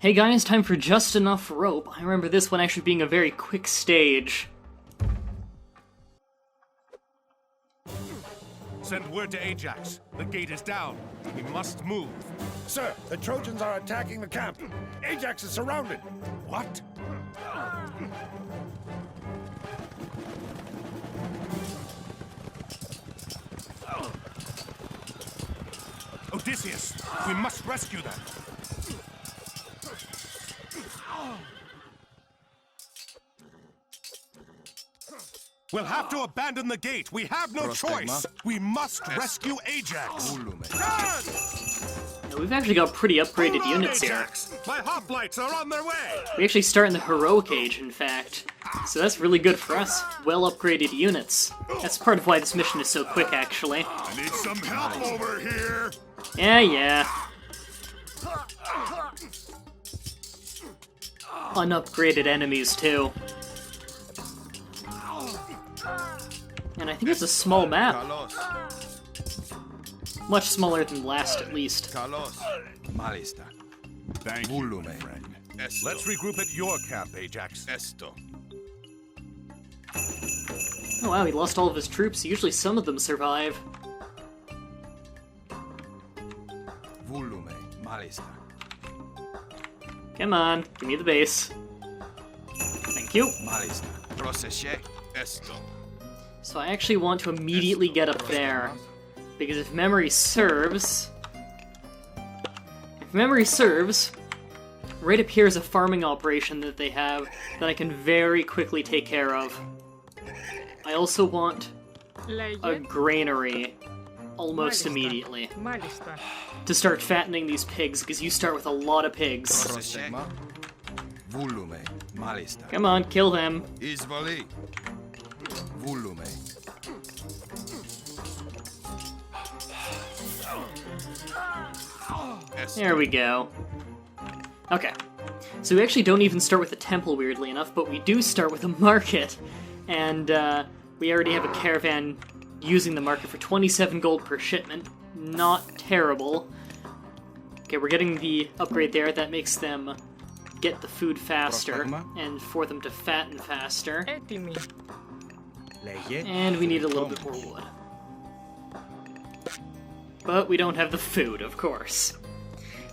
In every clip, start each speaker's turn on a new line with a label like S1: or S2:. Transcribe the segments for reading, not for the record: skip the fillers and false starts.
S1: Hey guys, time for Just Enough Rope. I remember this one actually being a very quick stage.
S2: Send word to Ajax. The gate is down. We must move.
S3: Sir, the Trojans are attacking the camp. Ajax is surrounded.
S2: What? Odysseus, we must rescue them. We'll have to abandon the gate. We have no choice. We must rescue Ajax.
S1: Now, we've actually got pretty upgraded
S2: Hold on,
S1: units here.
S2: Ajax. My hoplites are on their way.
S1: We actually start in the heroic age, in fact. So that's really good for us. Well upgraded units. That's part of why this mission is so quick, actually.
S2: I need some help over here.
S1: Yeah. Unupgraded enemies, too. And I think it's a small map. Much smaller than last, at least.
S2: Thank you, my friend. Let's regroup at your camp, Ajax.
S1: Oh wow, he lost all of his troops. Usually some of them survive. Come on, give me the base. Thank you. So I actually want to immediately get up there, because if memory serves, right up here is a farming operation that they have that I can very quickly take care of. I also want a granary almost immediately to start fattening these pigs, because you start with a lot of pigs. Come on, kill them. There we go. Okay. So we actually don't even start with a temple, weirdly enough, but we do start with a market. And we already have a caravan using the market for 27 gold per shipment. Not terrible. Okay, we're getting the upgrade there. That makes them get the food faster, and for them to fatten faster. And we need a little bit more wood. But we don't have the food, of course.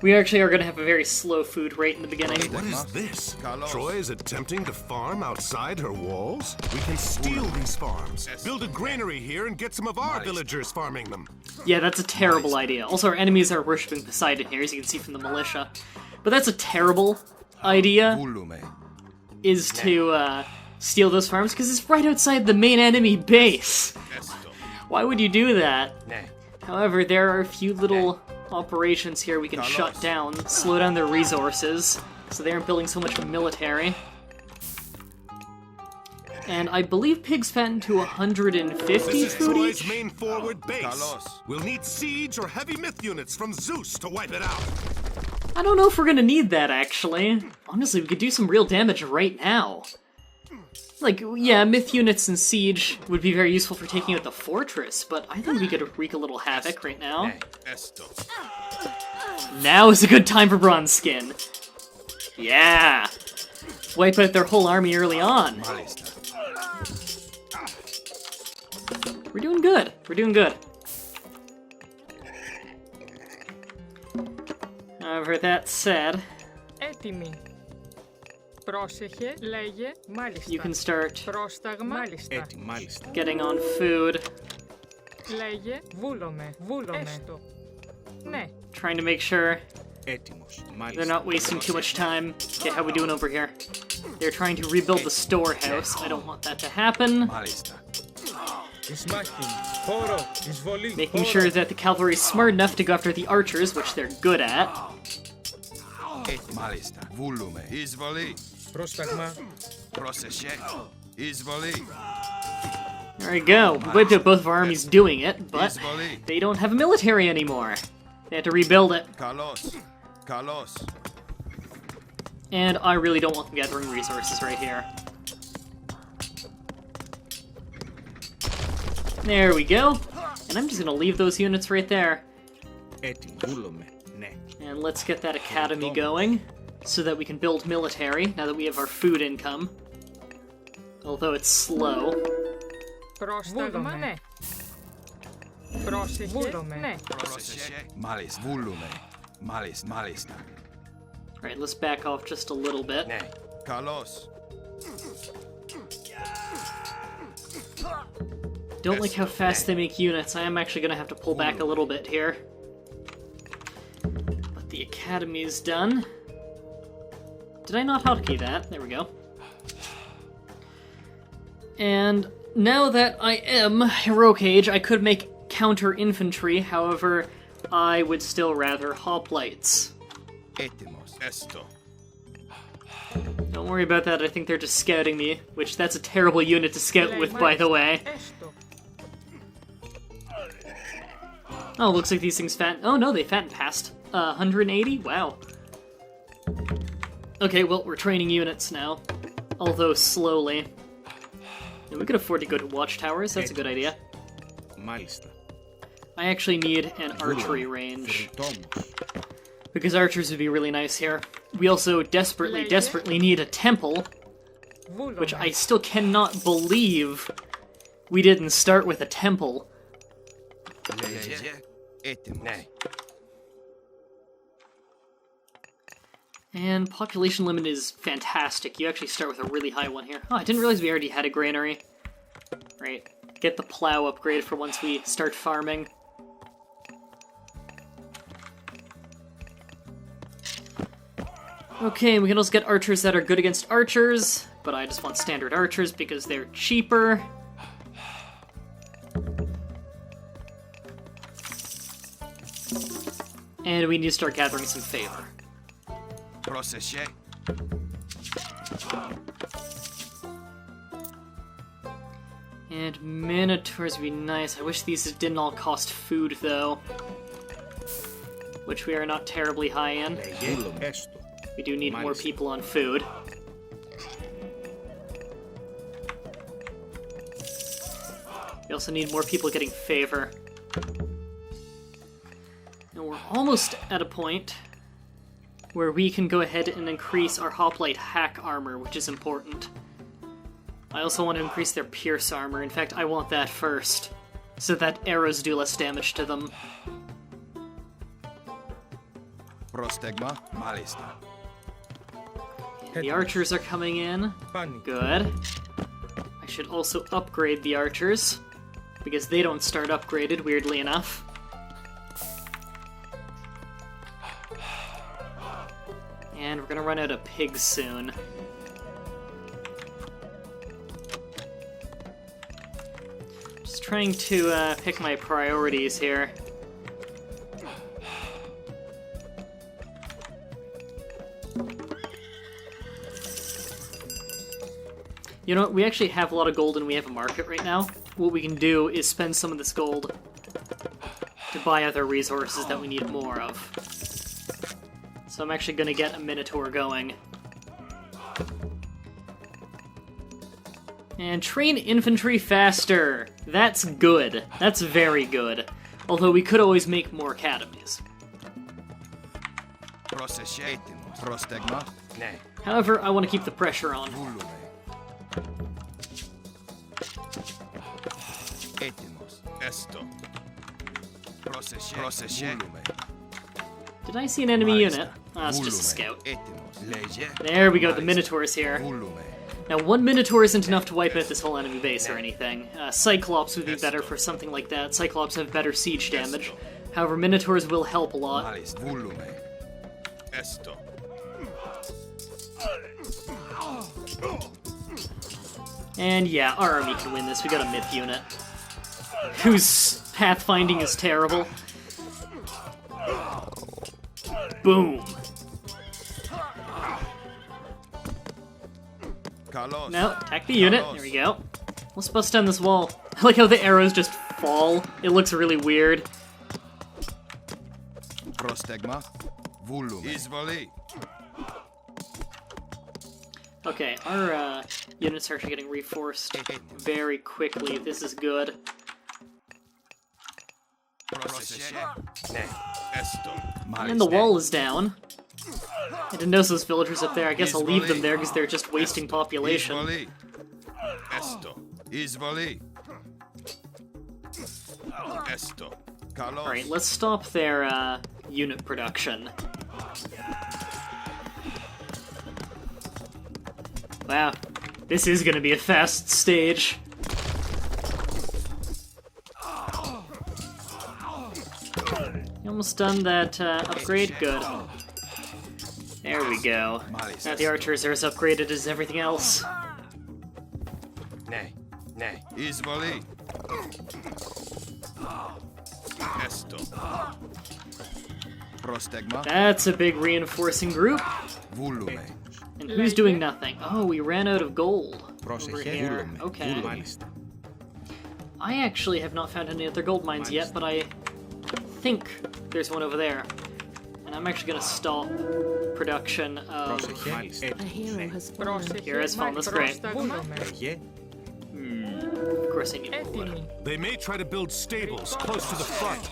S1: We actually are going to have a very slow food rate in the beginning.
S2: What is this? Troy is attempting to farm outside her walls? We can steal these farms, build a granary here, and get some of our villagers farming them.
S1: Yeah, that's a terrible idea. Also, our enemies are worshipping Poseidon here, as you can see from the militia. But that's a terrible idea, is to steal those farms, because it's right outside the main enemy base. Why would you do that? However, there are a few little operations here we can shut down, slow down their resources, so they aren't building so much military. And I believe pigs fatten to 150 food each?
S2: Main forward base. We'll need siege or heavy myth units from Zeus to wipe it out.
S1: I don't know if we're gonna need that, actually. Honestly, we could do some real damage right now. Like, yeah, myth units and siege would be very useful for taking out the fortress, but I think we could wreak a little havoc right now. Now is a good time for Bronze Skin. Yeah! Wipe out their whole army early on. We're doing good. We're doing good. However, that said, you can start getting on food. Trying to make sure they're not wasting too much time. Okay, how we doing over here? They're trying to rebuild the storehouse. I don't want that to happen. Making sure that the cavalry is smart enough to go after the archers, which they're good at. There we go. We wiped out both of our armies doing it, but they don't have a military anymore. They had to rebuild it. And I really don't want them gathering resources right here. There we go. And I'm just gonna leave those units right there. And let's get that academy going. so that we can build military, now that we have our food income. Although it's slow. Alright, let's back off just a little bit. Don't like how fast they make units. I am actually going to have to pull back a little bit here. But the academy's done. Did I not hotkey that? There we go. And now that I am Heroic Age, I could make counter infantry, however, I would still rather hoplites. Don't worry about that, I think they're just scouting me, which that's a terrible unit to scout with, by the way. Oh, looks like these things fatten. Oh no, they fatten past 180? Wow. Okay, well, we're training units now, although slowly. And we could afford to go to watchtowers, that's a good idea. I actually need an archery range, because archers would be really nice here. We also desperately need a temple, which I still cannot believe we didn't start with a temple. And population limit is fantastic. You actually start with a really high one here. Oh, I didn't realize we already had a granary. Right. Get the plow upgrade for once we start farming. Okay, we can also get archers that are good against archers, but I just want standard archers because they're cheaper. And we need to start gathering some favor. And Minotaurs would be nice. I wish these didn't all cost food, though. Which we are not terribly high in. We do need more people on food. We also need more people getting favor. And we're almost at a point where we can go ahead and increase our hoplite hack armor, which is important. I also want to increase their pierce armor. In fact, I want that first, so that arrows do less damage to them. The archers are coming in. Good. I should also upgrade the archers, because they don't start upgraded, weirdly enough. And we're gonna run out of pigs soon. Just trying to pick my priorities here. You know what, we actually have a lot of gold and we have a market right now. What we can do is spend some of this gold to buy other resources that we need more of. So I'm actually gonna get a Minotaur going. And train infantry faster! That's good. That's very good. Although we could always make more academies. However, I want to keep the pressure on. Did I see an enemy unit? Ah, it's just a scout. There we go, the Minotaur's here. Now, one Minotaur isn't enough to wipe out this whole enemy base or anything. Cyclops would be better for something like that. Cyclops have better siege damage. However, Minotaurs will help a lot. And yeah, our army can win this. We got a myth unit, whose pathfinding is terrible. Boom. No, attack the unit. There we go. Let's bust down this wall. I like how the arrows just fall. It looks really weird. Okay, our units are actually getting reinforced very quickly. This is good. And the wall is down. I didn't notice those villagers up there. I guess I'll leave them there because they're just wasting population. Alright, let's stop their unit production. Wow, this is gonna be a fast stage. You almost done that upgrade? Good. There we go. Now the archers are as upgraded as everything else. That's a big reinforcing group. And who's doing nothing? Oh, we ran out of gold over here. Okay. I actually have not found any other gold mines yet, but I think there's one over there. And I'm actually going to stop production of...
S4: A hero has fallen.
S1: Hero has fallen, that's great. Of course I need more wood.
S2: They may try to build stables close to the front.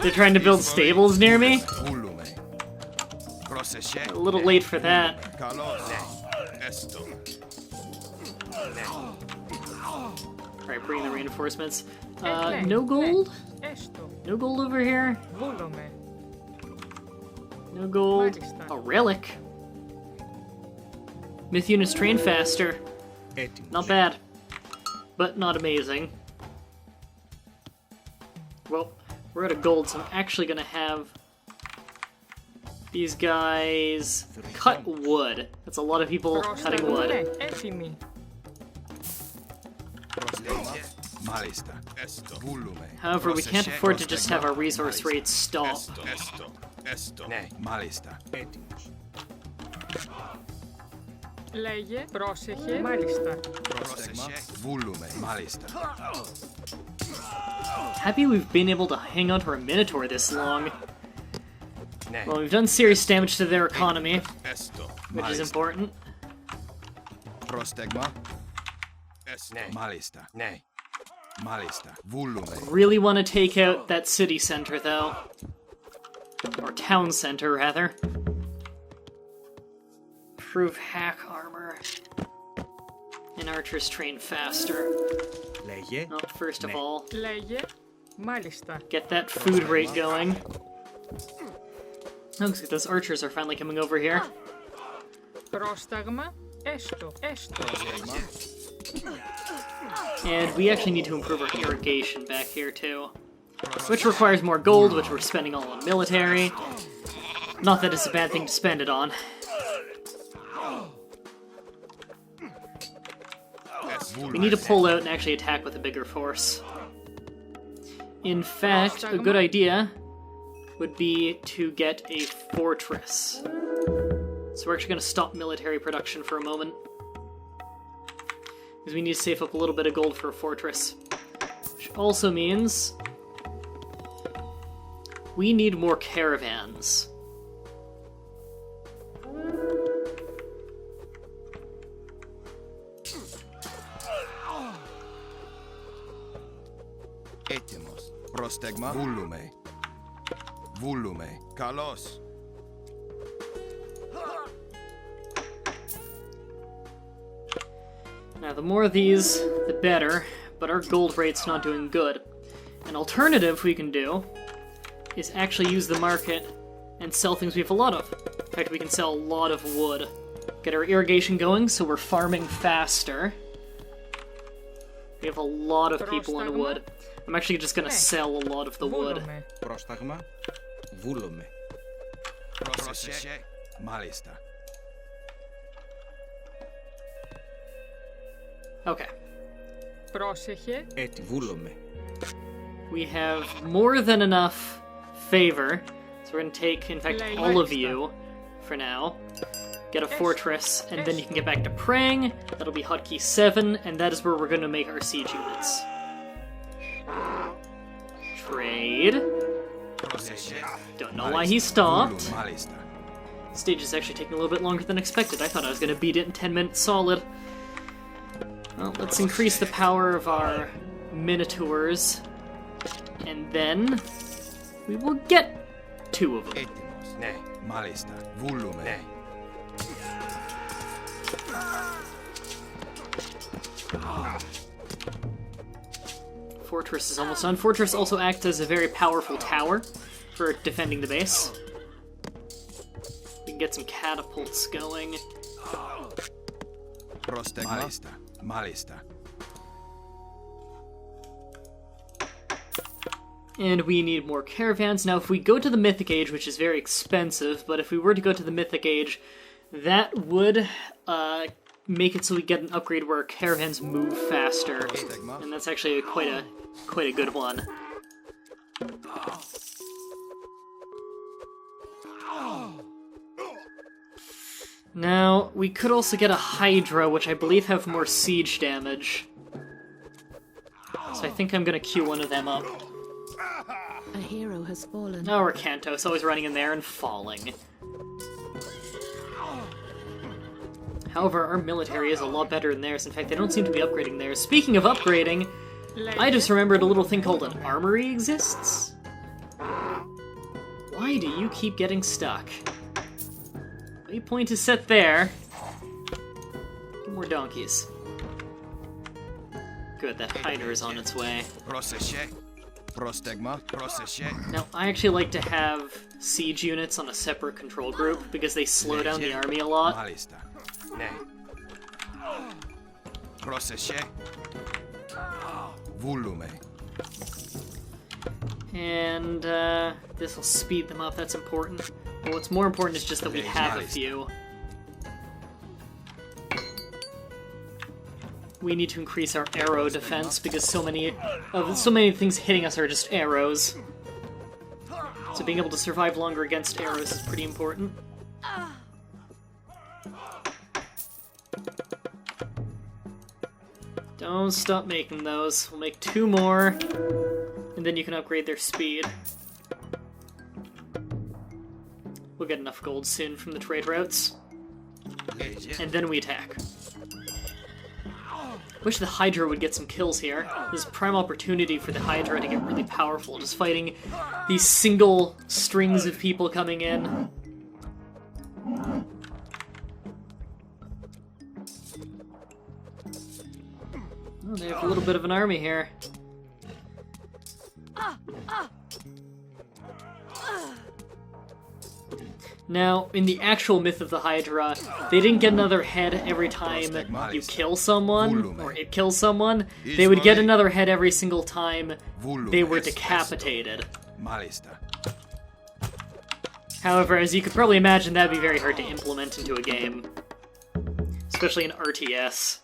S1: They're trying to build stables near me? A little late for that. Alright, bring the reinforcements. No gold? No gold over here? No gold. A relic. Myth units train faster. Not bad. But not amazing. Well, we're out of gold, so I'm actually gonna have these guys cut wood. That's a lot of people cutting wood. However, we can't afford to just have our resource rates stop.
S5: Λέγε, πρόσεχε, μάλιστα.
S1: Happy we've been able to hang on to our Minotaur this long. Well, we've done serious damage to their economy, which is important. Really want to take out that city center, though. Or town center, rather. Improve hack armor. And archers train faster. Oh, first of all,
S5: Λέγε, μάλιστα.
S1: get that food rate going. Looks like those archers are finally coming over here.
S5: Πρόσταγμα, έστω, έστω.
S1: And we actually need to improve our irrigation back here, too. Which requires more gold, which we're spending all on military. Not that it's a bad thing to spend it on. We need to pull out and actually attack with a bigger force. In fact, a good idea would be to get a fortress. So we're actually going to stop military production for a moment. Because we need to save up a little bit of gold for a fortress. Which also means we need more caravans.
S6: Έτοιμος. Πρόσταγμα. Βούλουμε. Βούλουμε. Καλώς.
S1: Now, the more of these, the better, but our gold rate's not doing good. An alternative we can do is actually use the market and sell things we have a lot of. In fact, we can sell a lot of wood. Get our irrigation going so we're farming faster. We have a lot of people on wood. I'm actually just gonna sell a lot of the wood.
S6: Πρόσταγμα. Βούλουμε. Πρόσεχε. Μάλιστα.
S1: Okay.
S5: Πρόσεχε.
S6: Έτσι. Βούλουμε.
S1: We have more than enough favor, so we're gonna take, in fact, all of you for now. Get a fortress, and then you can get back to praying. That'll be hotkey 7, and that is where we're gonna make our siege units. Trade. Don't know why he stopped.
S6: Μάλιστα.
S1: Stage is actually taking a little bit longer than expected. I thought I was gonna beat it in 10 minutes solid. Well, let's increase the power of our Minotaurs. And then we will get 2 of them.
S6: Έτοιμος. Ναι. Μάλιστα. Βούλουμε. Ναι.
S1: Fortress is almost done. Fortress also acts as a very powerful tower for defending the base. We can get some catapults going.
S6: Πρόστεγμα. Μάλιστα. Μάλιστα.
S1: And we need more caravans. Now, if we go to the Mythic Age, which is very expensive, but if we were to go to the Mythic Age, that would make it so we get an upgrade where our caravans move faster. And that's actually quite a good one. Now, we could also get a Hydra, which I believe have more siege damage. So I think I'm gonna queue one of them up.
S4: A hero has fallen.
S1: Oh, or Kantos, always running in there and falling. However, our military is a lot better than theirs. In fact, they don't seem to be upgrading theirs. Speaking of upgrading, I just remembered a little thing called an armory exists. Why do you keep getting stuck? Waypoint is set there. Get more donkeys. Good, that Hydra is on its way.
S6: Πρόστεγμα. Πρόσεχε.
S1: Now, I actually like to have siege units on a separate control group because they slow down the army a lot.
S6: Μάλιστα. Ναι. Πρόσεχε. Βούλουμε.
S1: And this will speed them up, that's important. But what's more important is just that we have a few. We need to increase our arrow defense because so many things hitting us are just arrows. So being able to survive longer against arrows is pretty important. Don't stop making those. We'll make 2 more, and then you can upgrade their speed. We'll get enough gold soon from the trade routes. And then we attack. Wish the Hydra would get some kills here. This is prime opportunity for the Hydra to get really powerful, just fighting these single strings of people coming in. Oh, they have a little bit of an army here. Now, in the actual myth of the Hydra, they didn't get another head every time you kill someone, or it kills someone. They would get another head every single time they were decapitated. However, as you could probably imagine, that'd be very hard to implement into a game. Especially in RTS.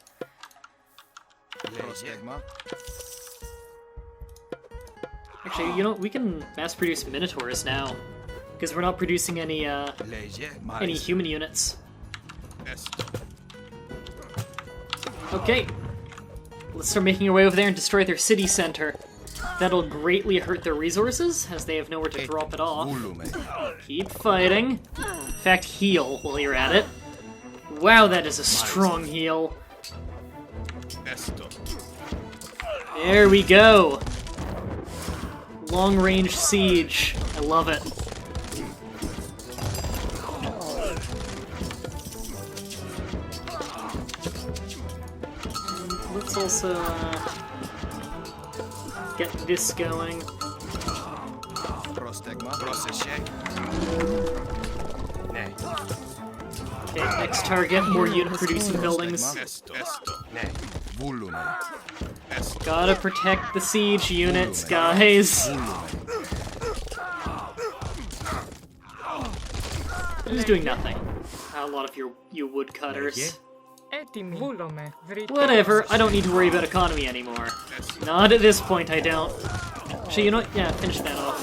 S1: Actually, you know, we can mass-produce Minotaurs now. Because we're not producing any human units. Okay. Let's start making our way over there and destroy their city center. That'll greatly hurt their resources, as they have nowhere to drop it off. Keep fighting. In fact, heal while you're at it. Wow, that is a strong heal. There we go. Long-range siege. I love it. Let's also get this going. Okay, next target, more unit-producing buildings. Gotta protect the siege units, guys. Who's doing nothing? A lot of you woodcutters.
S5: Έτοιμοι. Βούλομαι.
S1: Whatever, I don't need to worry about economy anymore. Not at this point, I don't. Actually, you know what? Yeah, finish that off.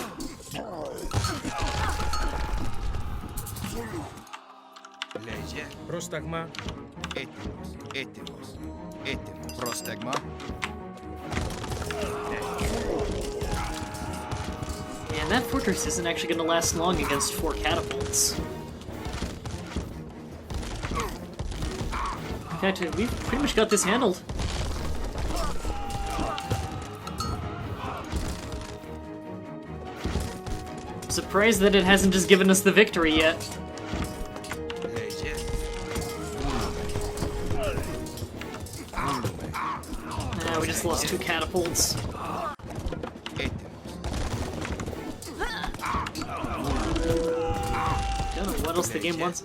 S6: Πρόσταγμα. Έτοιμος. Πρόσταγμα.
S1: Man, that fortress isn't actually going to last long against 4 catapults. In fact, we've pretty much got this handled. surprised that it hasn't just given us the victory yet. We just lost 2 catapults. Don't know what else the game wants.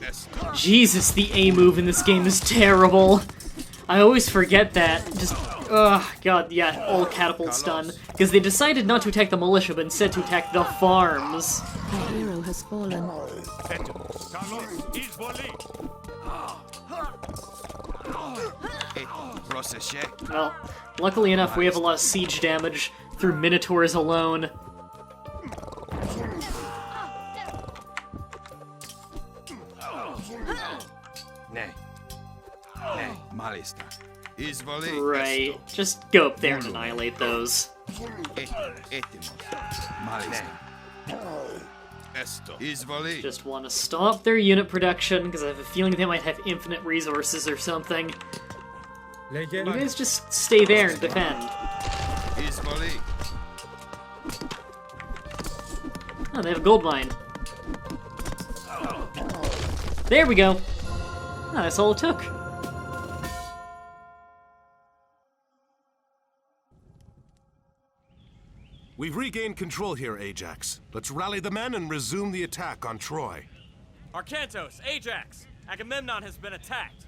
S1: Jesus, the A move in this game is terrible. I always forget that. Just, ugh, god, yeah, all catapults done. Because they decided not to attack the militia, but instead to attack the farms.
S4: A hero has fallen.
S1: Well, luckily enough, we have a lot of siege damage through Minotaurs alone. Right, just go up there and annihilate those. Just want to stop their unit production, because I have a feeling they might have infinite resources or something. You guys just stay there and defend. Oh, they have a gold mine. There we go. Oh, that's all it took.
S2: We've regained control here, Ajax. Let's rally the men and resume the attack on Troy.
S7: Arkantos, Ajax! Agamemnon has been attacked.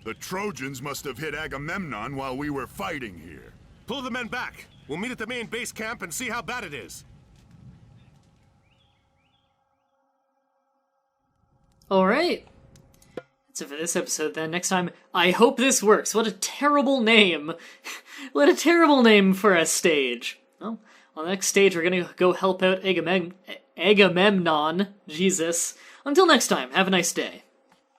S3: The Trojans must have hit Agamemnon while we were fighting here.
S2: Pull the men back. We'll meet at the main base camp and see how bad it is.
S1: Alright. That's it for this episode then. Next time, I hope this works. What a terrible name. What a terrible name for a stage. Well, on the next stage, we're gonna go help out Agamemnon. Jesus. Until next time, have a nice day.